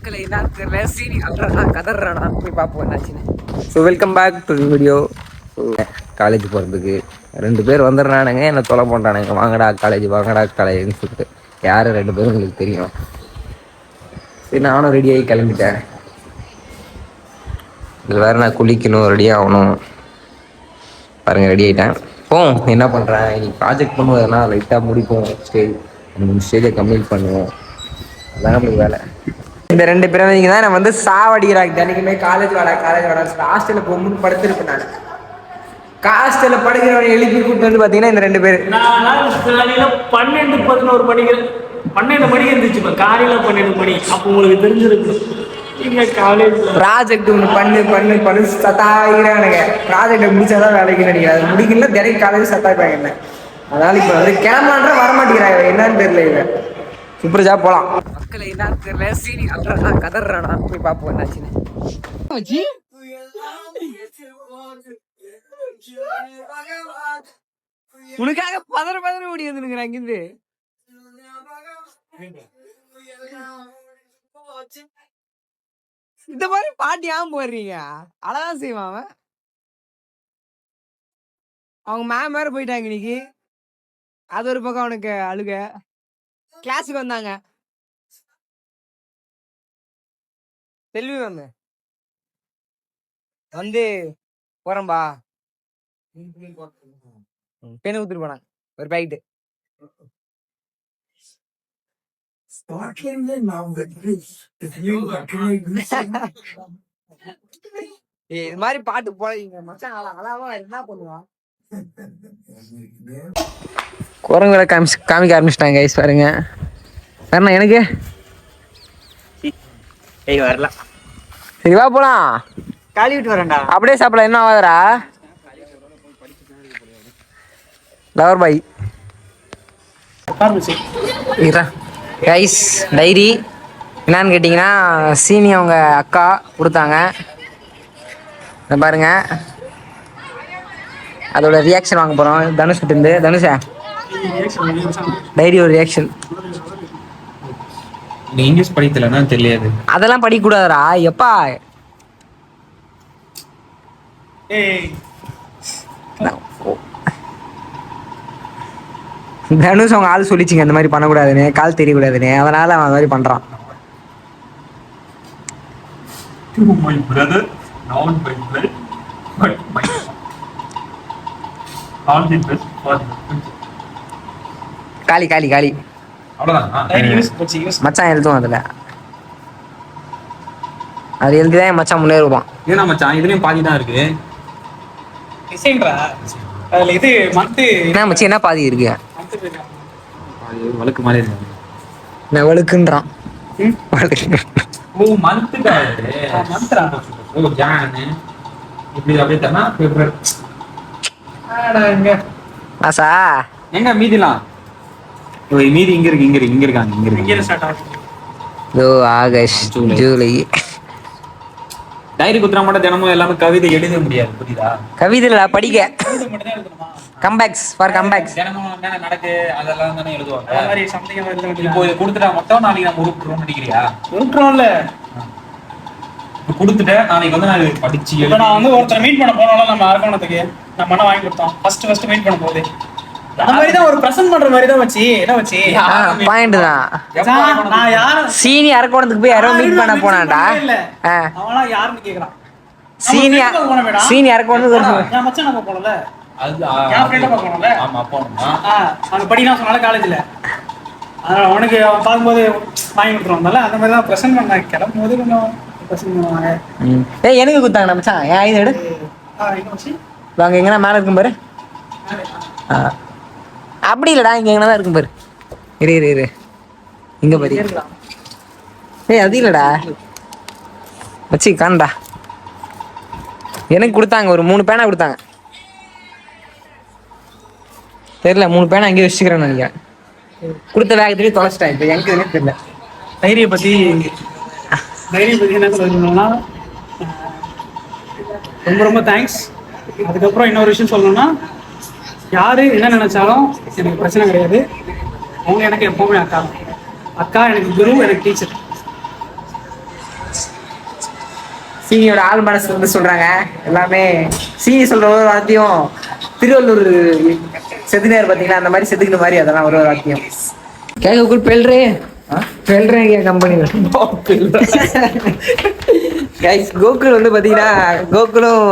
மக்களை என்னன்னு தெரியல, சீனி அல்றானா கதறானா போய் பார்ப்போம் என்னாச்சுன்னு. So welcome back to the video. College போகிறதுக்கு 2 பேர் வந்துடுறானுங்க, என்ன தொலை பண்ணுறானுங்க, வாங்கடா காலேஜ்னு சொல்லிட்டு. யார் 2 பேரும் உங்களுக்கு தெரியும். சரி, நானும் ரெடியாகி கிளம்பிட்டேன். இதில் வேறு நான் குளிக்கணும், ரெடி ஆகணும். பாருங்கள், ரெடி ஆகிட்டேன். என்ன பண்ணுறேன் இன்னைக்கு ப்ராஜெக்ட் பண்ணுவதுனா லைட்டாக முடிப்போம். ஸ்டேஜை கம்ப்ளீட் பண்ணுவோம். அதான் நம்மளுக்கு வேலை. இந்த 2 பிறவைங்க தான் நான் வந்து சாவடிக்கிறாங்க. தினைக்குமே காலேஜ் வாடா ஹாஸ்டலில் போகும்போது படுத்துருப்பேன். நான் ஹாஸ்டலில் படுக்கிறவனை எழுப்பி கூப்பிட்டு வந்து பார்த்தீங்கன்னா இந்த 2 பேர். காலையில் 12-11 மணிக்கு 12 மணிக்கு இருந்துச்சு. காலையில் 12 மணி. அப்போ உங்களுக்கு தெரிஞ்சிருக்கு ப்ராஜெக்ட் ஒன்று பண்ணு சத்தாயிரானுங்க. ப்ராஜெக்டை முடிச்சாதான் வேலைக்கு நினைக்கிறேன். அது முடிக்கல தினைக்கு காலேஜ் சத்தாய்ப்பாங்க என்ன. அதனால இப்போ வந்து கிளம்பான்ற வரமாட்டேங்கிறாங்க, என்னன்னு தெரியல. இவன் சுப்ரஜா போலாம். மக்களை என்னன்னு தெரியல, சீனி அல்றானா கதறானா போய் பார்ப்போம் என்னாச்சுன்னு. உனக்காக பதற ஓடி வந்துருக்குறேன் அங்கிருந்து. இந்த மாதிரி பாட்டு ஏன் போடுறீங்க? அழகா செய்வான் அவன். அவங்க மேம் வேற போயிட்டாங்க இன்னைக்கு. அது ஒரு பக்கம் அவனுக்கு அழுக. கிளாஸுக்கு வந்தாங்க செல்வி மேம். வந்து போறம்பா பேனை ஊத்துட்டு போனாங்க ஒரு பாக்கெட்டு. இது மாதிரி பாட்டு போடுறீங்க மச்சான். அழகா என்ன பண்ணுவான். குரங்குகளை காமிக்க ஆரம்பிச்சிட்டாங்க கைஸ். பாருங்க வரணும் எனக்கு வரலாம். சரி வா போலாம். காலி விட்டு வரேன்டா. அப்படியே சாப்பிடலாம். என்ன ஆகாதரா லவர் பாய். கைஸ் டைரி என்னன்னு கேட்டிங்கன்னா சீனி அவங்க அக்கா கொடுத்தாங்க. பாருங்க, அதோட ரியாக்ஷன் வாங்க போகிறோம். தனுஷ்கிட்ட இருந்து. தனுஷா டைரி ஒரு ரியாக்ஷன். நீ இங்கிலீஷ் படிக்கலன்னா தெரியாது. அதெல்லாம் படிக்கக்கூடாதுடா எப்பா. தனுஷ் அவங்க ஆள் சொல்லிச்சிங்க இந்த மாதிரி பண்ணக்கூடாதுன்னு, கால் தெரியக்கூடாதுன்னு. அதனால அவன் அந்த மாதிரி பண்றான். My brother, not my blood, but my all the best for the future. காலி அவ்வளோதான். மச்சான் எழுதுவோம் அதில். அது எழுதிதான் மச்சான் முன்னேறுவான். ஏன்னா மச்சான் இதுலயும் பாதி தான் இருக்கு. அதுல இது மந்த் என்ன மச்சி என்ன பாதி இருக்கு? வழுக்கு மாதிரி இருக்கு. நான் வழுக்குன்றான். ஓ மந்த்டா மந்த்ரா. ஓ ஜான் இப்படி அப்படியே தரனா பேப்பர். எங்க ஆசா எங்க மீதிலாம்? ஓ மீதி இங்க இருக்காங்க. இங்க ஸ்டார்ட் ஆகுது. இதோ ஆகஸ்ட் ஜூலை. டைரி குத்துறா மட்டும் தினமும் எல்லாமே கவிதை எழுத முடியாது, புரியுதா? கவிதைல படிக்க கவிதை மட்டும் தான் எழுதணுமா? Comes back for comes back. தினமும் என்ன நடக்கு அதெல்லாம் தானே எழுதுவாங்க. அந்த மாதிரி சம்திங் எழுத வேண்டியது. இப்போ இது கொடுத்துட்டா மட்டும் நாளைக்கு நம்ம உருட்டுறோம்னு நினைக்கிறியா? உருட்டுறோம்ல. இப்போ கொடுத்துட்டு நாளைக்கு வந்து நான் படிச்சு இப்போ நான் வந்து ஒருத்தர் மீட் பண்ண போனாலும் நம்ம அரக்கோணத்துக்கு நம்ம மன வாங்கி கொடுத்தோம். ஃபர்ஸ்ட் மீட் பண்ண போகுது அந்த மாதிரி தான் ஒரு பிரசன்ட் பண்ற மாதிரி தான் வச்சு என்ன வச்சு பாயிண்ட் தான். நான் யாரும் சீனி அரக்கோணத்துக்கு போய் யாரோ மீட் பண்ண போனான்டா. அவனா யாருன்னு கேக்குறான். சீனி அரக்கோணத்துக்கு நான் மச்சான் நம்ம போனல. அது என் ஃப்ரெண்ட போனல. ஆமா போணுமா? அவன் படினா சொன்னால காலேஜ்ல. அதனால அவனுக்கு அவன் பாக்கும்போது வாங்கி கொடுத்துருவாங்கல. அந்த மாதிரி தான் பிரசன்ட் பண்ணாங்க. கிளம்பும்போது கொஞ்சம் பிரசன்ட் பண்ணுவாங்க. ஏய் எனக்கு கொடுத்தாங்க மச்சான். ஏன் இது எடு. வாங்க எங்கனா மேல இருக்கும் பாரு. அப்படி இல்லடா, இங்க எங்கனா தான் இருக்கும் பாரு. இரு இங்க பாரு. ஏய் அது இல்லடா மச்சி காண்டா. எனக்கு கொடுத்தாங்க ஒரு 3 பேனா கொடுத்தாங்க. தெரியல 3 பேனா அங்கேயே வச்சுக்கிறேன்னு நினைக்கிறேன். கொடுத்த வேகத்துலேயே தொலைச்சிட்டேன். இப்போ எனக்கு எதுன்னு தெரியல. தைரிய பத்தி என்ன சொல்லணும்னா ரொம்ப தேங்க்ஸ். அதுக்கப்புறம் இன்னொரு விஷயம் சொல்லணும்னா, யாரு என்ன நினைச்சாலும் எனக்கு பிரச்சனை கிடையாது. அவங்க எனக்கு எப்பவுமே அக்கா எனக்கு குரு, எனக்கு டீச்சர். சீனியோட ஆள் மனசு வந்து சொல்றாங்க எல்லாமே. சீனி சொல்ற ஒரு வார்த்தையும் திருவள்ளூர் செதுனார் பாத்தீங்களா, அந்த மாதிரி செதுக்கிற மாதிரி அதெல்லாம் ஒரு வார்த்தையும் கேட்க பெல்றே கம்பெனியில் கோகுல் வந்து பாத்தீங்கன்னா கோகுலும்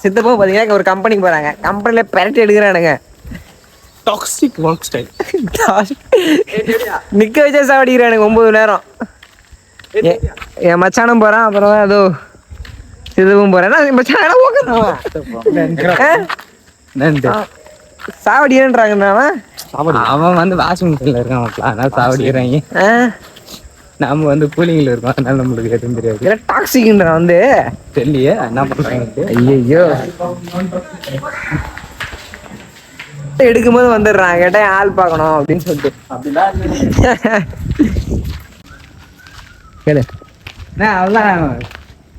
சித்தப்பும் பாத்தீங்கன்னா ஒரு கம்பெனிக்கு போறாங்க. கம்பெனில பெரட்டி எடுக்கிறானுங்க. டாக்ஸிக் ஒர்க் ஸ்டைல் நிக்க வச்சே சாவடிக்கிறானுங்க 9 நேரம். என் மச்சானும் போறான், அப்புறம் அதோ சிதவும் போறேன். சாவடிக்கிறாங்க. அவன் வந்து வாஷிங் மிஷின்ல இருக்கான், அதனால சாவடிக்கிறாங்க. நாம வந்து கூலிங்ல இருக்கோம், அதனால நம்மளுக்கு எதுவும் தெரியாது. டாக்ஸிக்ன்ற வந்து தெரியலையே என்ன பண்றாங்க. ஐயோ எடுக்கும்போது வந்துடுறான், கேட்டா ஆள் பார்க்கணும் அப்படின்னு சொல்லிட்டு. கேளு அவ்வளோதான்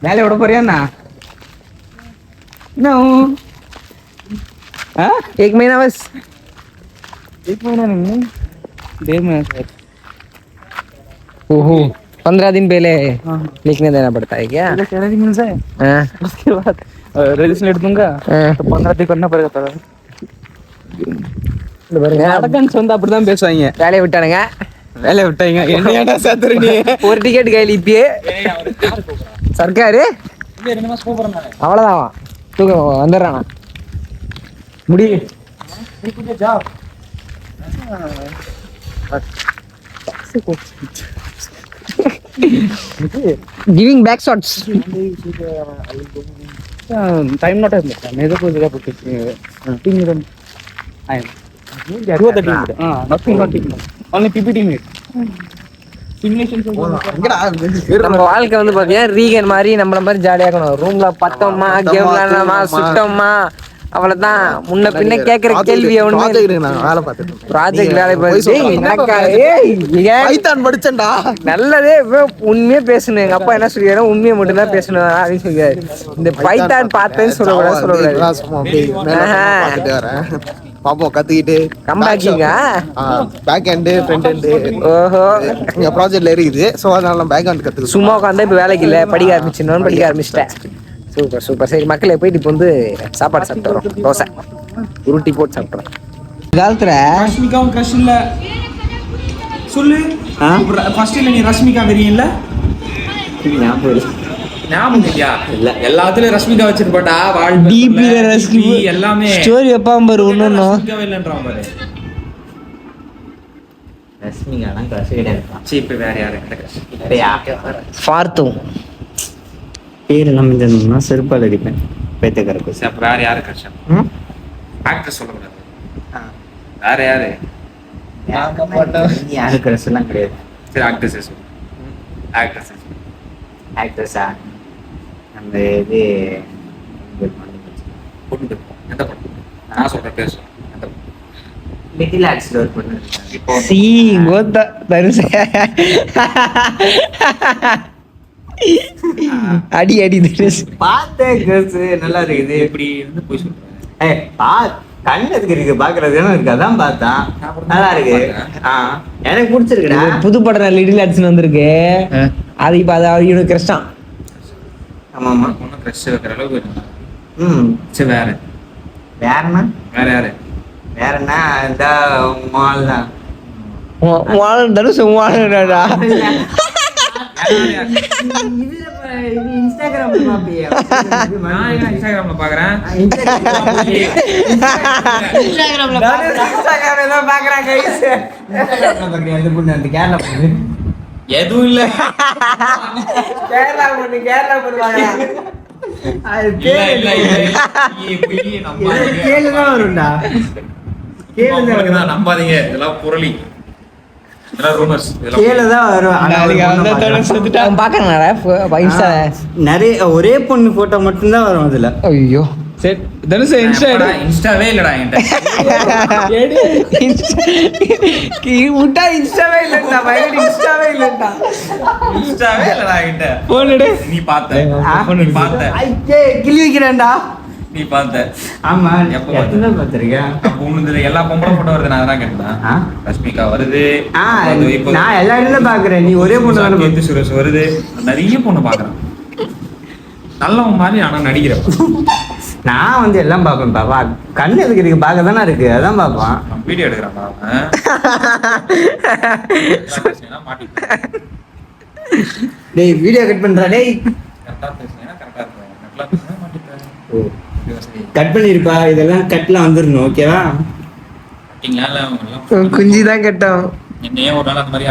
வேலையை விட போறியாண்ணா? என்ன एक महीना बस 1 महीना नहीं, 1.5 महीना शायद। ओहो 15 दिन पहले लिखने देना पड़ता है क्या? सैलरी मिल जाए हाँ उसके बाद रजिस्ट्रेशन लेट दूंगा तो 15 दिन करना पड़ेगा था। நடக்கன்னு சொன்னா அப்படிதான் பேசுவாங்க. வேலையை விட்டானுங்க, வேலையை விட்டாங்க. என்ன சேர்த்துரு நீ? ஒரு டிக்கெட் கையில் இப்பயே சர்க்காரு அவ்வளோதான் தூக்கம் வந்துடுறானா முடி. Giving back shots time not है मेरे को जगह पर team meet I am two of the team nothing not team only PPT meet simulation. நம்ம வாழ்க்கை வந்து பாத்தீங்கன்னா ரீகன் மாதிரி நம்மள மாதிரி ஜாலியா இருக்கணும். ரூம்ல பத்தோமா, கேம் விளையாடலாமா, சுட்டோமா, அவ்வளவுதான். முன்ன பின்ன கேக்குற கேள்வி ப்ராஜெக்ட் வேலை படிச்சேன்டா. நல்லதே உண்மையே பேசணும். எங்க அப்பா என்ன சொல்லிடுறா, உண்மையை மட்டும் தான் பேசணும் அப்படின்னு சொல்லிடுறாரு. இந்த பைத்தான் பார்த்தேன்னு சொல்லக்கூடாது. பாப்போம் கத்துக்கிட்டு கம்பேக்கிங்க பேக் ஹேண்டு ஃப்ரண்ட் ஹேண்டு ஓஹோ எங்க ப்ராஜெக்ட்ல இருக்குது. ஸோ அதனால பேக் ஹேண்ட் கத்துக்க சும்மா உட்காந்தா இப்போ வேலைக்கு இல்லை, படிக்க ஆரம்பிச்சிடணும்னு படிக்க ஆரம்பிச்சிட்டேன். Super super. சரி மக்களே போயிட்டு இப்போ வந்து சாப்பாடு சாப்பிட்டு வரோம். தோசை உருட்டி போட்டு சாப்பிட்றோம். காலத்துல ரஷ்மிகாவும் கிரஷ் இல்ல சொல்லு. ஃபர்ஸ்ட் இல்ல நீ ரஷ்மிகா வெறியல்ல ஞாபகம் இல்லையா? இல்ல எல்லாத்துலயும் ரஷ்மிகா வச்சிருப்பாடா. டிபில ரஷ்மிகா எல்லாமே ஸ்டோரி வைப்பான் பாரு. ஒண்ணும் ரஷ்மிகாவே இல்லன்றான் பாரு. ரஷ்மிகாலாம் கிரஷ் கிடையாது. சீப் வேற யாரு கிரஷ்? ஃபார்த்தும் பேர் எல்லாம் இருந்ததுன்னா செருப்பால் அடிப்பேன் பேத்தக்கருக்கு. அப்ப வேற யாரு கிரஷ்? ஆக்டர் சொல்ல கூடாது. வேற யாரு? யாரு கிரஷ் எல்லாம் கிடையாது. சரி ஆக்டர்ஸ் சொல்லு. ஆக்டர்ஸ் ஆக்ட்ரஸா அந்த இது பொண்ணு எந்த பொண்ணு? நான் சொல்ற பேர் சொல்லு. எந்த பொண்ணு? லிட்டில் ஆர்ட்ஸ்ல ஒரு பொண்ணு இப்போ சி கோத்தா தருச அடி அடி தருசு பார்த்தேன். கிரஸ் நல்லா இருக்குது. இப்படி வந்து போய் சொல்றேன். கண்ணு எதுக்கு இருக்கு பாக்குறது இருக்கு, அதான் பார்த்தேன். நல்லா இருக்கு. எனக்கு பிடிச்சிருக்குடா. புது படம் லிட்டில் ஆர்ட்ஸ் வந்திருக்கு. அது இப்ப அது இவனுக்கு கஷ்டம். ஆமா ஆமா பொண்ணு கிரஷ் வைக்கிற அளவுக்கு. சரி வேற வேறண்ணா வேற யாரு? வேறண்ணா இந்த மால் தான். தனுசு வாழடா இன்ஸ்டாகிராம்ல பாப்பியா? நான் இன்ஸ்டாகிராம்ல பாக்குறேன். இன்ஸ்டாகிராம்ல பாக்குறான் கைஸ். பாக்குறியா? இது பொண்ணு அந்த கேரளா பொண்ணு எதுவும் இல்ல. கேரளா பொண்ணு பண்ணுவாங்க. கேளுதான் வரும்டா. கேளுதான் நம்பாதீங்க. இதெல்லாம் புரளி. இதெல்லாம் ரூமர்ஸ். கேளுதான் வரும். நிறைய ஒரே பொண்ணு போட்டோ மட்டும்தான் வரும் அதுல. ஐயோ சரி தனுஷ் இன்ஸ்டாவே இல்லடா என்கிட்ட. விட்டா இன்ஸ்டாவே இல்லடா. இன்ஸ்டாவே இல்லடா. இன்ஸ்டாவே இல்லடா என்கிட்ட. போன்டு நீ பார்த்த. நீ பார்த்த. ஐயே கிளி வைக்கிறேன்டா. நீ பார்த்த. ஆமா எப்ப எத்தனை பார்த்திருக்கேன். அப்ப உனது எல்லா பொம்பளை போட்டோ வருது. நான் அதான் கேட்டேன். ரஷ்மிகா வருது. நான் எல்லா இடத்துல பாக்குறேன். நீ ஒரே பொண்ணு கீர்த்தி சுரேஷ் வருது. நிறைய பொண்ணு பாக்குறேன். நல்லவன் மாதிரி ஆனா நடிக்கிறேன். நான் வந்து எல்லாம் பார்ப்பேன் பாப்பா. கண்ணு எதுக்கு இருக்கு? பார்க்க தானே இருக்கு, அதான் பார்ப்பான். வீடியோ எடுக்கிறான்டா அவன். டேய் வீடியோ கட் பண்றா டேய். கரெக்டா பேசுனேன்னா கரெக்டா இருப்பேன். நல்லா பேசுனா மாட்டிப்பேன். கட் பண்ணிருப்பா, இதெல்லாம் கட்லாம் வந்துடணும், ஓகேவா? கட்டிங்களா இல்ல குஞ்சு தான் கட்டும். என்னையே ஒரு நாள் அந்த மாதிரி